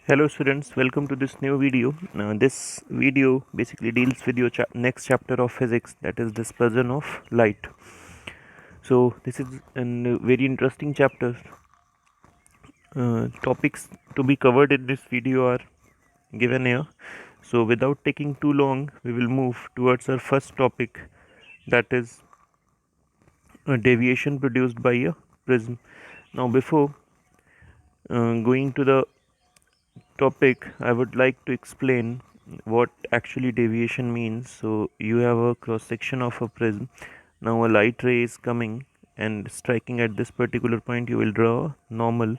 Hello students, welcome to this new video. This video basically deals with your next chapter of physics, that is dispersion of light. So this is a very interesting chapter. Topics to be covered in this video are given here. So without taking too long, we will move towards our first topic, that is a deviation produced by a prism. Now before going to the topic, I would like to explain what actually deviation means. So you have a cross section of a prism. Now a light ray is coming and striking at this particular point, you will draw a normal.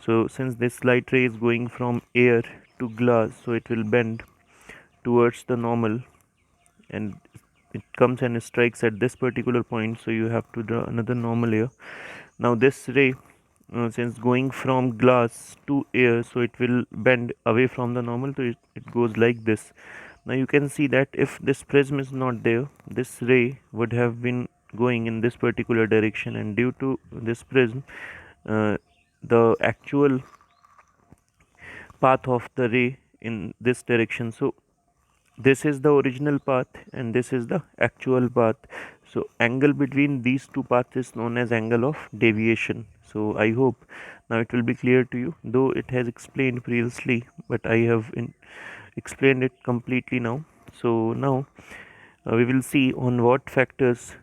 So since this light ray is going from air to glass, so it will bend towards the normal and it comes and strikes at this particular point, so you have to draw another normal here. Now this ray, since going from glass to air, so it will bend away from the normal, so it goes like this. Now you can see that if this prism is not there, this ray would have been going in this particular direction, and due to this prism, the actual path of the ray in this direction, so this is the original path and this is the actual path. So angle between these two paths is known as angle of deviation. So I hope now it will be clear to you, though it has explained previously, but I have explained it completely now. So now we will see on what factors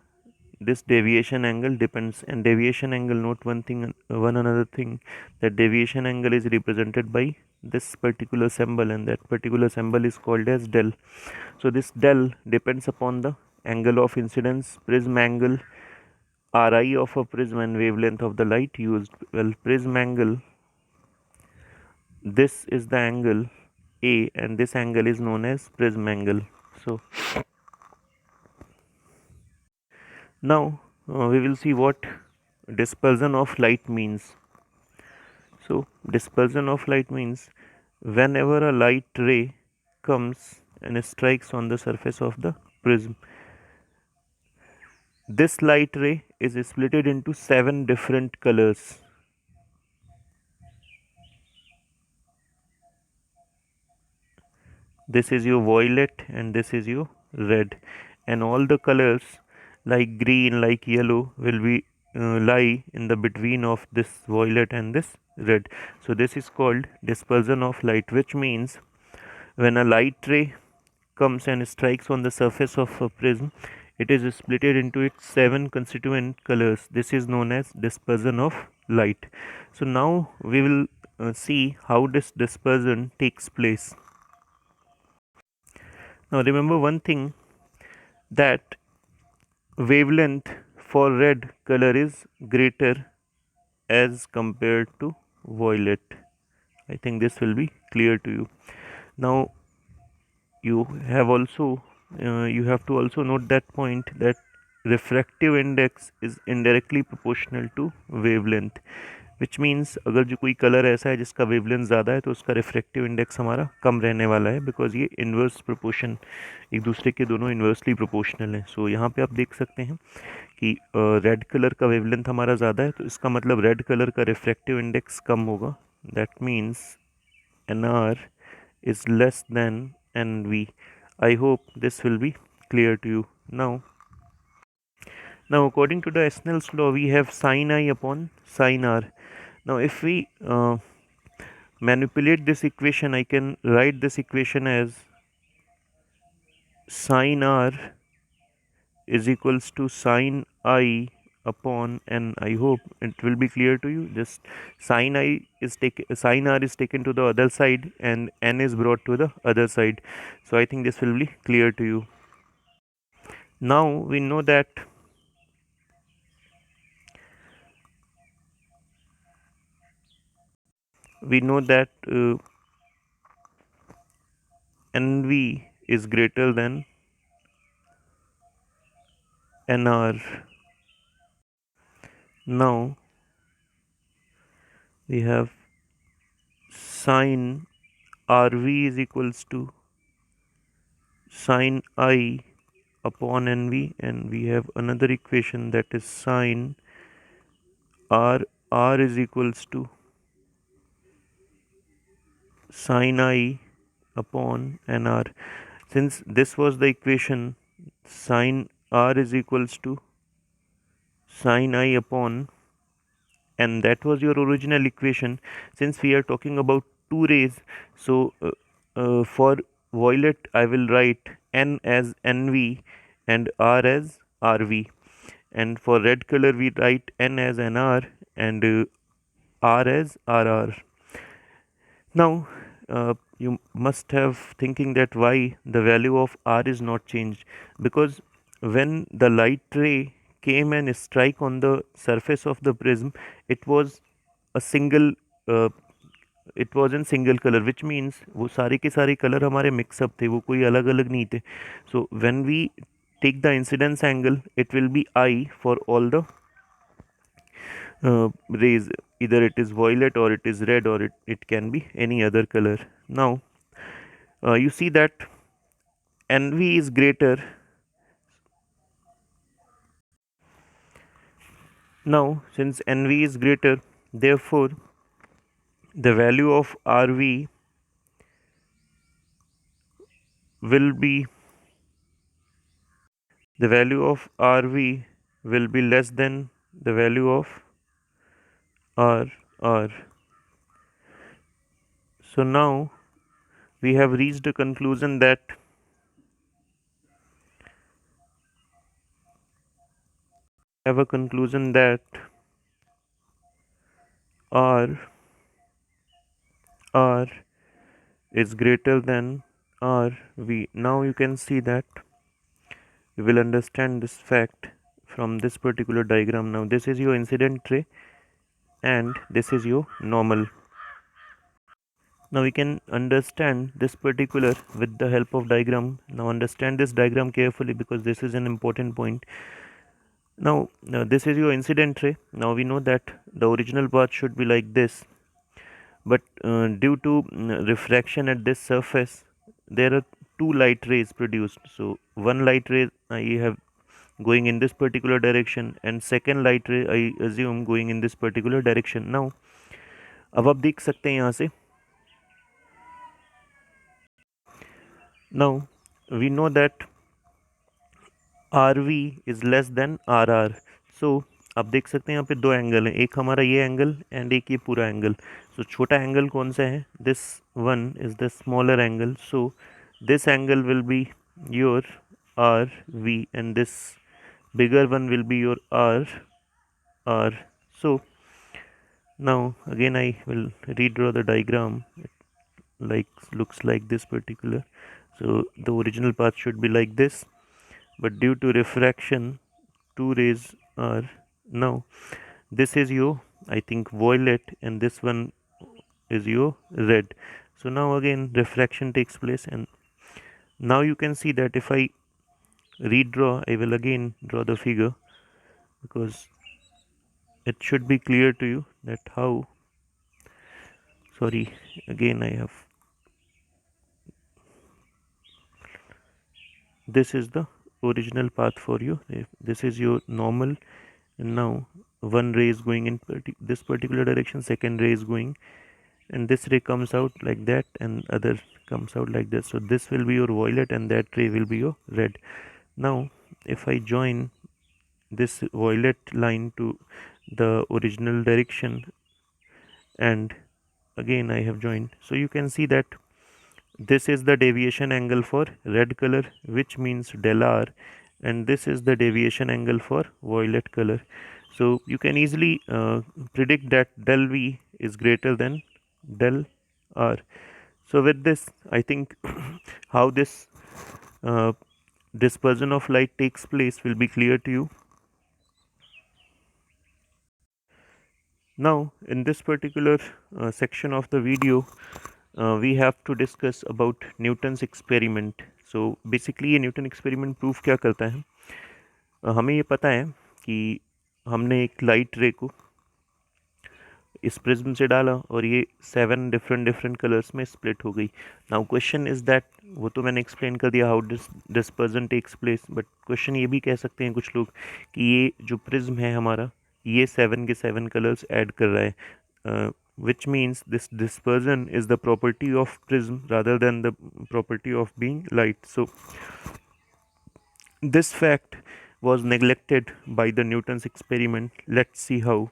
this deviation angle depends. And deviation angle, note one another thing, that deviation angle is represented by this particular symbol, and that particular symbol is called as del. So this del depends upon the angle of incidence, prism angle, Ri of a prism, and wavelength of the light used. Well, prism angle, this is the angle A, and this angle is known as prism angle. So now we will see what dispersion of light means. So dispersion of light means whenever a light ray comes and strikes on the surface of the prism, this light ray is split into 7 different colors. This is your violet and this is your red, and all the colors like green, like yellow will be lie in the between of this violet and this red. So this is called dispersion of light, which means when a light ray comes and strikes on the surface of a prism, it is split into its 7 constituent colors. This is known as dispersion of light. So now we will see how this dispersion takes place. Now remember one thing, that wavelength for red color is greater as compared to violet. I think this will be clear to you. Now you have also you have to also note that point, that refractive index is indirectly proportional to wavelength, which means अगर जो कोई colour ऐसा है जिसका wavelength ज़्यादा है तो उसका रिफ्रैक्टिव इंडेक्स हमारा कम रहने वाला है, बिकॉज ये इन्वर्स प्रोपोर्शन, एक दूसरे के दोनों इन्वर्सली प्रोपोर्शनल हैं. सो यहाँ पे आप देख सकते हैं कि रेड कलर का वेवलेंथ हमारा ज़्यादा है, तो इसका मतलब रेड कलर का रिफ्रैक्टिव इंडेक्स कम होगा. That means NR is less than NV. I hope this will be clear to you now. Now according to the Snell's law, we have sin I upon sin R. Now if we manipulate this equation, I can write this equation as sin R is equals to sin I upon n. I hope it will be clear to you. Just sin R is taken to the other side and n is brought to the other side. So I think this will be clear to you. Now we know that NV is greater than NR. Now we have sin RV is equals to sin I upon NV, and we have another equation, that is sin R is equals to sin I upon nr. Since this was the equation, sin r is equals to sin I upon, and that was your original equation. Since we are talking about two rays, so for violet I will write n as nv and r as rv, and for red color we write n as nr and r as rr. Now you must have thinking that why the value of r is not changed, because when the light ray came and strike on the surface of the prism, it was a single uh, it was in single color, which means वो सारे के सारे colour हमारे mix up थे, वो कोई अलग अलग नहीं थे. So when we take the incidence angle, it will be I for all the rays, either it is violet or it is red or it can be any other color. Now you see that NV is greater. Now since NV is greater, therefore the value of RV will be less than the value of R. So now we have reached a conclusion that R is greater than RV. Now you can see that you will understand this fact from this particular diagram. Now this is your incident ray and this is your normal. Now we can understand this particular with the help of diagram. Now understand this diagram carefully, because this is an important point. Now this is your incident ray. Now we know that the original path should be like this, but due to refraction at this surface, there are two light rays produced. So one light ray I have going in this particular direction, and second light ray I assume going in this particular direction. Now अब आप देख सकते हैं यहाँ से. Now we know that RV is less than RR. So आप देख सकते हैं यहाँ पे दो एंगल हैं, एक हमारा ये एंगल एंड एक ये पूरा एंगल. सो छोटा एंगल कौन सा है? This one is the smaller angle. So this angle will be your RV and this bigger one will be your R. So now again I will redraw the diagram. It looks like this particular. So the original path should be like this, but due to refraction, two rays are. Now this is your, I think, violet, and this one is your red. So now again refraction takes place, and now you can see that if I redraw, I will again draw the figure, because it should be clear to you that how. Sorry, again I have, this is the original path for you. This is your normal, and now one ray is going in this particular direction, second ray is going, and this ray comes out like that, and other comes out like this. So this will be your violet and that ray will be your red. Now if I join this violet line to the original direction, and again I have joined, so you can see that this is the deviation angle for red color, which means del R, and this is the deviation angle for violet color. So you can easily predict that del V is greater than del R. So with this, I think how this dispersion of light takes place will be clear to you. Now in this particular section of the video, we have to discuss about Newton's experiment. So basically ये Newton experiment proof क्या करता है? हमें ये पता है कि हमने एक लाइट रे को इस प्रिज्म से डाला और ये 7 डिफरेंट कलर्स में स्प्लिट हो गई. नाउ क्वेश्चन इज दैट, वो तो मैंने एक्सप्लेन कर दिया how dispersion takes place, but question ये भी कह सकते हैं कुछ लोग कि ये जो प्रिज्म है हमारा, ये 7 के 7 कलर्स ऐड कर रहा है. which means this dispersion is the property of prism rather than the property of being light. So this fact was neglected by the Newton's experiment. Let's see how.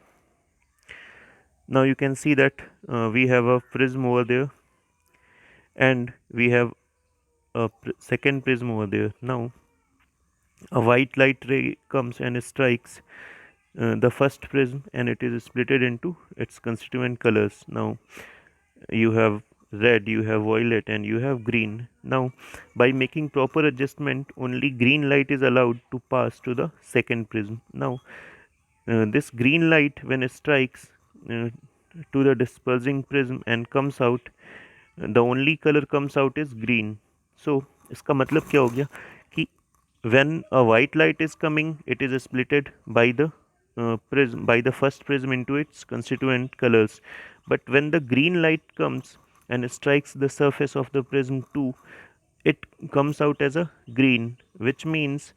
Now you can see that we have a prism over there and we have a second prism over there. Now a white light ray comes and strikes the first prism and it is splitted into its constituent colors. Now you have red, you have violet, and you have green. Now by making proper adjustment, only green light is allowed to pass to the second prism. Now this green light, when it strikes to the dispersing prism and comes out, the only color comes out is green. So इसका मतलब क्या हो गया कि when a white light is coming, it is splitted by the prism, by the first prism into its constituent colors. But when the green light comes and strikes the surface of the prism too, it comes out as a green, which means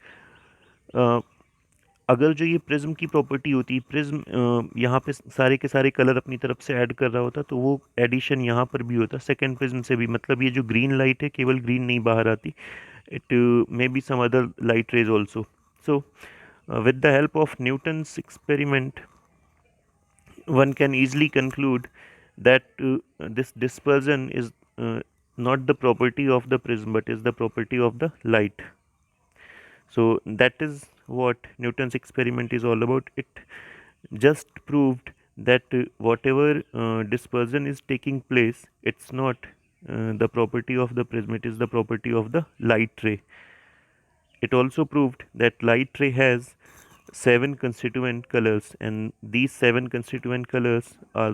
अगर जो ये prism की property होती, prism यहाँ पे सारे के सारे कलर अपनी तरफ से ऐड कर रहा होता, तो वो एडिशन यहाँ पर भी होता सेकेंड प्रिज्म से भी. मतलब ये जो ग्रीन लाइट है, केवल ग्रीन नहीं बाहर आती, it may be some other light rays also. So with the help of Newton's experiment, one can easily conclude that this dispersion is not the property of the prism but is the property of the light. So that is what Newton's experiment is all about. It just proved that whatever dispersion is taking place, it's not the property of the prism, it is the property of the light ray. It also proved that light ray has 7 constituent colors, and these 7 constituent colors are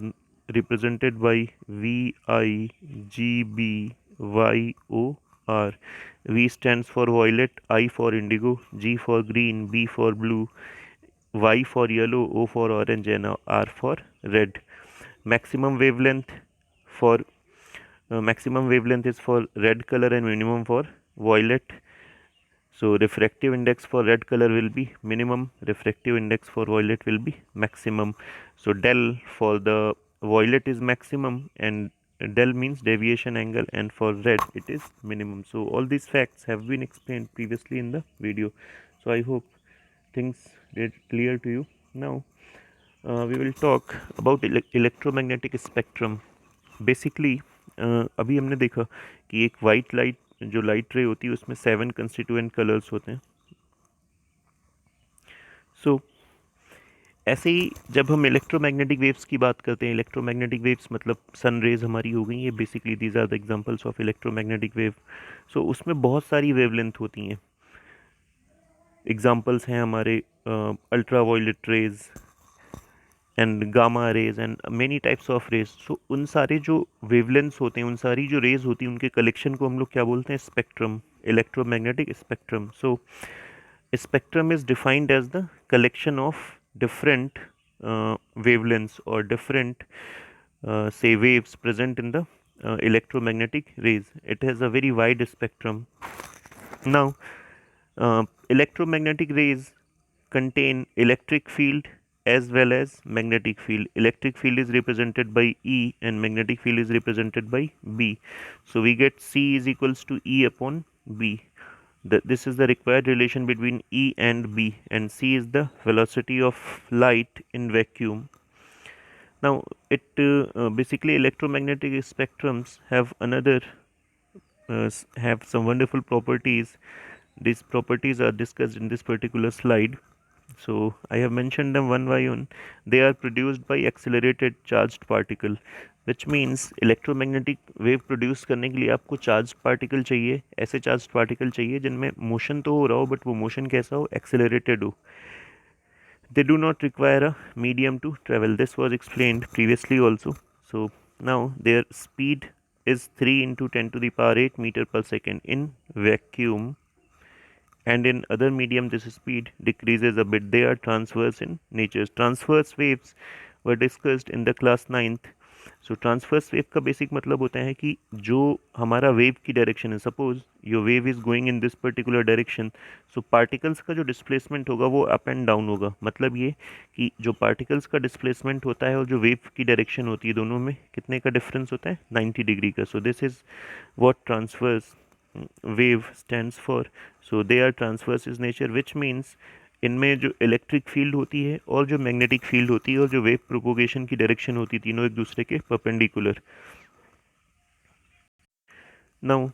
represented by V, I, G, B, Y, O, R. V stands for violet, I for indigo, G for green, B for blue, Y for yellow, O for orange, and R for red. Maximum wavelength for maximum wavelength is for red color and minimum for violet. So refractive index for red color will be minimum, refractive index for violet will be maximum. So del for the violet is maximum and del means deviation angle, and for red it is minimum. So all these facts have been explained previously in the video. So I hope things get clear to you. Now we will talk about electromagnetic spectrum. Basically अभी हमने देखा कि एक white light जो light रे होती है उसमें 7 कंस्टिट्यूएंट कलर्स होते हैं. सो ऐसे ही जब हम इलेक्ट्रोमैग्नेटिक वेव्स की बात करते हैं, इलेक्ट्रोमैग्नेटिक वेव्स मतलब सन रेज हमारी हो गई, ये basically these are the examples of electromagnetic wave. So उसमें बहुत सारी वेवलेंथ होती हैं. एग्जांपल्स हैं हमारे ultraviolet rays and gamma rays and many types of rays. So उन सारे जो वेवलेंथ्स होते हैं, उन सारी जो रेज होती हैं, उनके कलेक्शन को हम लोग क्या बोलते हैं? Spectrum, electromagnetic spectrum. So spectrum is defined as the collection of different wavelengths or different say waves present in the electromagnetic rays. It has a very wide spectrum. Now electromagnetic rays contain electric field as well as magnetic field. Electric field is represented by E and magnetic field is represented by B. So we get C is equals to E upon B. This is the required relation between E and B, and C is the velocity of light in vacuum. Now it basically electromagnetic spectrums have another have some wonderful properties. These properties are discussed in this particular slide. So I have mentioned them one by one. They are produced by accelerated charged particle, which means electromagnetic wave produce करने के लिए आपको charge particle चाहिए, ऐसे charge particle चाहिए जिनमें motion तो हो रहा हो बट वो मोशन कैसा हो? एक्सेलरेटेड हो. They do not require a medium to travel. This was explained previously also. So now their speed is 3 into 10 to the power 8 meter per second in vacuum, and in other medium this speed decreases a bit. They are transverse in nature. Transverse waves were discussed in the class 9th so transverse wave का basic मतलब होता है कि जो हमारा wave की direction है, suppose your wave is going in this particular direction, so particles का जो डिस्प्लेसमेंट होगा वो अप एंड डाउन होगा। मतलब ये कि जो पार्टिकल्स का डिस्प्लेसमेंट होता है और जो वेव की डायरेक्शन होती है, दोनों में कितने का डिफरेंस होता है, 90 डिग्री का। So this is what transverse wave stands for. So they are transverse in nature, which means इनमें जो इलेक्ट्रिक फील्ड होती है और जो मैग्नेटिक फील्ड होती है और जो वेव प्रोपोगेशन की डायरेक्शन होती है, तीनों एक दूसरे के perpendicular. Now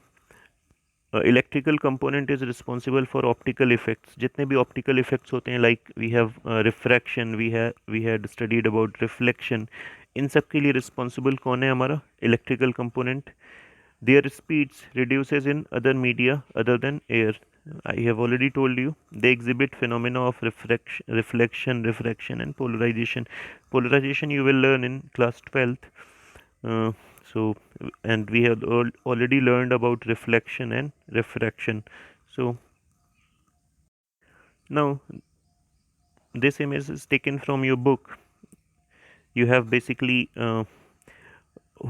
electrical component is responsible for optical effects. जितने भी ऑप्टिकल इफेक्ट्स होते हैं, like we have refraction, we had studied about reflection, इन सब के लिए रिस्पॉन्सिबल कौन है, हमारा electrical component. Their speeds reduces in other media other than air. I have already told you they exhibit phenomena of reflection, refraction, and polarization. Polarization you will learn in class 12th. Uh, so, and we have already learned about reflection and refraction. So, now this image is taken from your book. You have basically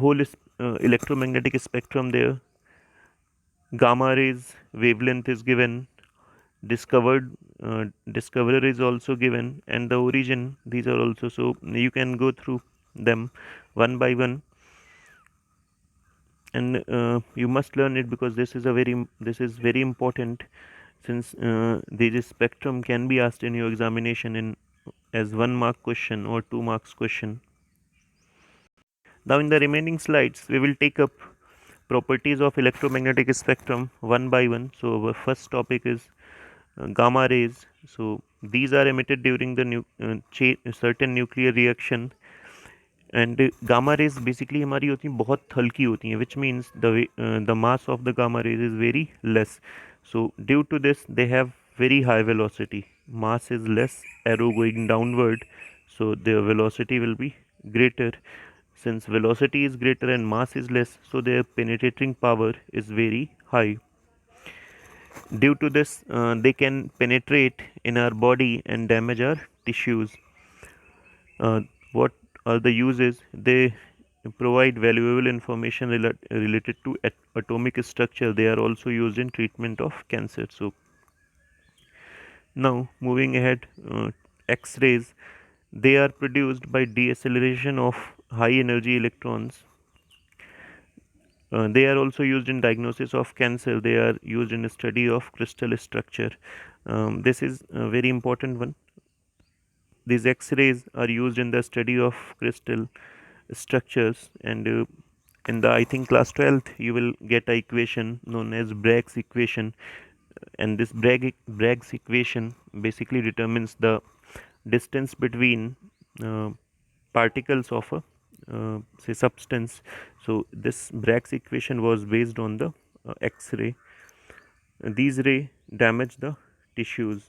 whole electromagnetic spectrum there. Gamma rays wavelength is given, discovered discoverer is also given, and the origin, these are also. So you can go through them one by one, and you must learn it, because this is very important, since this spectrum can be asked in your examination in as 1 mark question or 2 marks question. Now in the remaining slides we will take up properties of electromagnetic spectrum one by one. So our first topic is gamma rays. So these are emitted during the certain nuclear reaction, and gamma rays basically हमारी होती हैं बहुत हल्की होती हैं, which means the mass of the gamma rays is very less. So due to this they have very high velocity. Mass is less, arrow going downward, so their velocity will be greater. Since velocity is greater and mass is less, so their penetrating power is very high. Due to this, they can penetrate in our body and damage our tissues. What are the uses? They provide valuable information related to atomic structure. They are also used in treatment of cancer. So now moving ahead, X-rays. They are produced by deceleration of high energy electrons. They are also used in diagnosis of cancer. They are used in study of crystal structure. This is a very important one. These X-rays are used in the study of crystal structures, and in the, I think, class 12th you will get a equation known as Bragg's equation, and this Bragg's equation basically determines the distance between uh, particles of a say substance. So this Bragg's equation was based on the X-ray. These ray damage the tissues.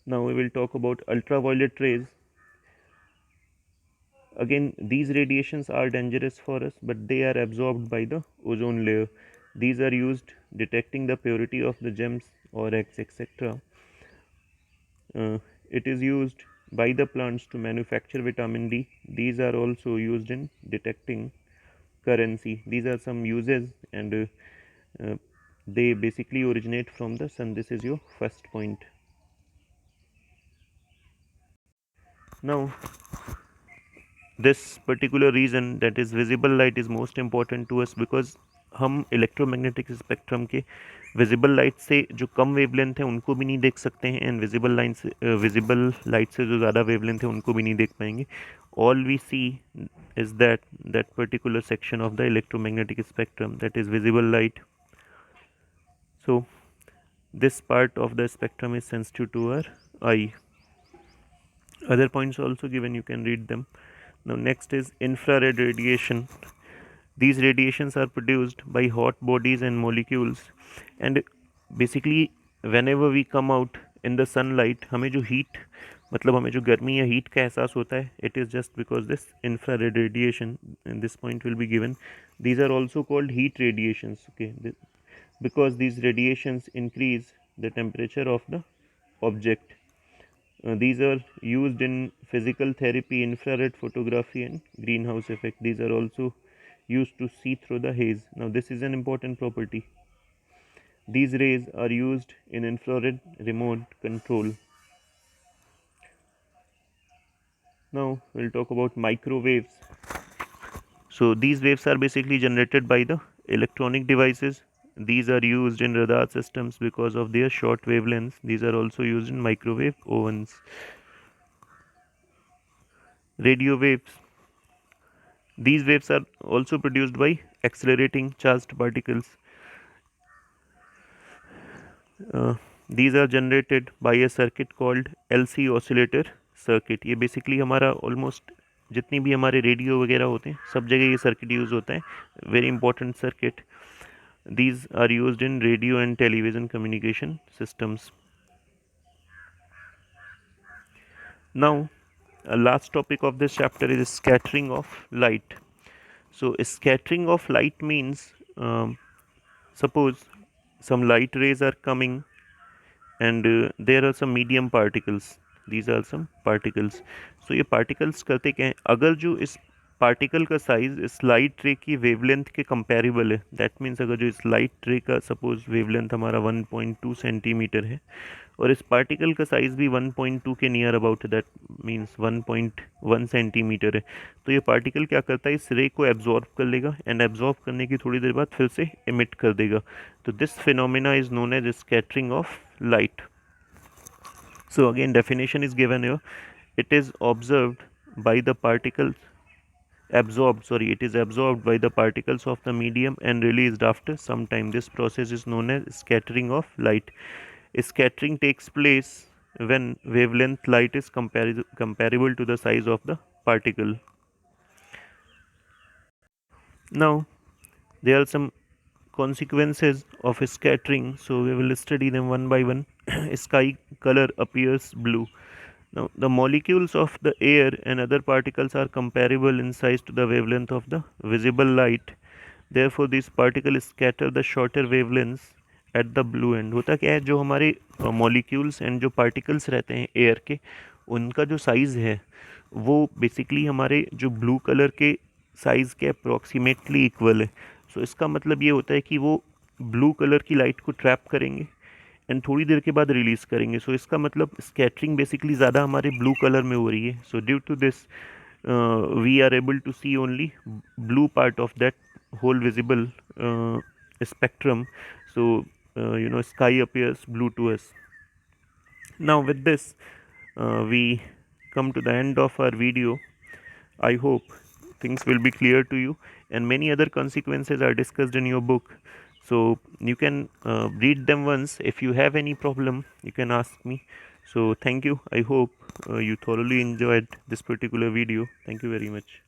Now we will talk about ultraviolet rays. Again, these radiations are dangerous for us, but they are absorbed by the ozone layer. These are used detecting the purity of the gems or eggs, etc. It is used by the plants to manufacture vitamin D. These are also used in detecting currency. These are some uses, and uh, they basically originate from the sun. This is your first point. Now, this particular reason, that is visible light, is most important to us, because हम electromagnetic spectrum के visible light से जो कम wavelength है उनको भी नहीं देख सकते हैं, एंड विजिबल लाइट से जो ज़्यादा वेवलेंथ है उनको भी नहीं देख पाएंगे. All we see is that particular section of the electromagnetic spectrum, that is visible light. So this part of the spectrum is sensitive to our eye. Other points also given, you can read them. Now next is infrared radiation. These radiations are produced by hot bodies and molecules, and basically whenever we come out in the sunlight, हमें जो heat, मतलब हमें जो गर्मी या heat का एहसास होता है, it is just because this infrared radiation, and this point will be given. These are also called heat radiations, okay, because these radiations increase the temperature of the object. These are used in physical therapy, infrared photography, and greenhouse effect. These are also used to see through the haze. Now, this is an important property. These rays are used in infrared remote control. Now, we'll talk about microwaves. So, these waves are basically generated by the electronic devices. These are used in radar systems because of their short wavelengths. These are also used in microwave ovens. Radio waves. These waves are also produced by accelerating charged particles. These are generated by a circuit called LC oscillator circuit. ये basically हमारा almost जितनी भी हमारे radio वगैरह होते हैं सब जगह ये सर्किट यूज़ होता है. Very important circuit. These are used in radio and television communication systems. Now, a last topic of this chapter is scattering of light. So, scattering of light means suppose some light rays are coming and there are some medium particles. These are some particles. So ये particles करते क्या हैं, अगर जो इस particle का size इस light रे की वेवलेंथ के कंपैरेबल है, दैट मीन्स अगर जो इस लाइट रे का सपोज वेवलेंथ हमारा 1.2 सेंटीमीटर है और इस पार्टिकल का साइज भी 1.2 के नियर अबाउट है, दैट मीन्स 1.1 सेंटीमीटर है, तो ये पार्टिकल क्या करता है, इस रे को एब्जॉर्ब कर लेगा एंड एब्जॉर्ब करने की थोड़ी देर बाद फिर से एमिट कर देगा. तो this phenomena is known as scattering of light. So again definition is given here. It is observed by the particles it is absorbed by the particles of the medium and released after some time. This process is known as scattering of light. Scattering takes place when wavelength light is comparable to the size of the particle. Now there are some consequences of scattering, so we will study them one by one. Sky color appears blue. Now the molecules of the air and other particles are comparable in size to the wavelength of the visible light. Therefore these particles scatter the shorter wavelengths at the blue end. होता क्या है, जो हमारे molecules and जो particles रहते हैं air के, उनका जो size है वो basically हमारे जो blue color के size के approximately equal है. सो इसका मतलब ये होता है कि वो ब्लू कलर की लाइट को ट्रैप करेंगे एंड थोड़ी देर के बाद रिलीज करेंगे. सो इसका मतलब स्कैटरिंग बेसिकली ज़्यादा हमारे ब्लू कलर में हो रही है. So due to this we are able to see only blue part of that whole visible spectrum. So sky appears blue to us. Now with this we come to the end of our video. I hope things will be clear to you, and many other consequences are discussed in your book, so you can read them once. If you have any problem you can ask me. So thank you. I hope you thoroughly enjoyed this particular video. Thank you very much.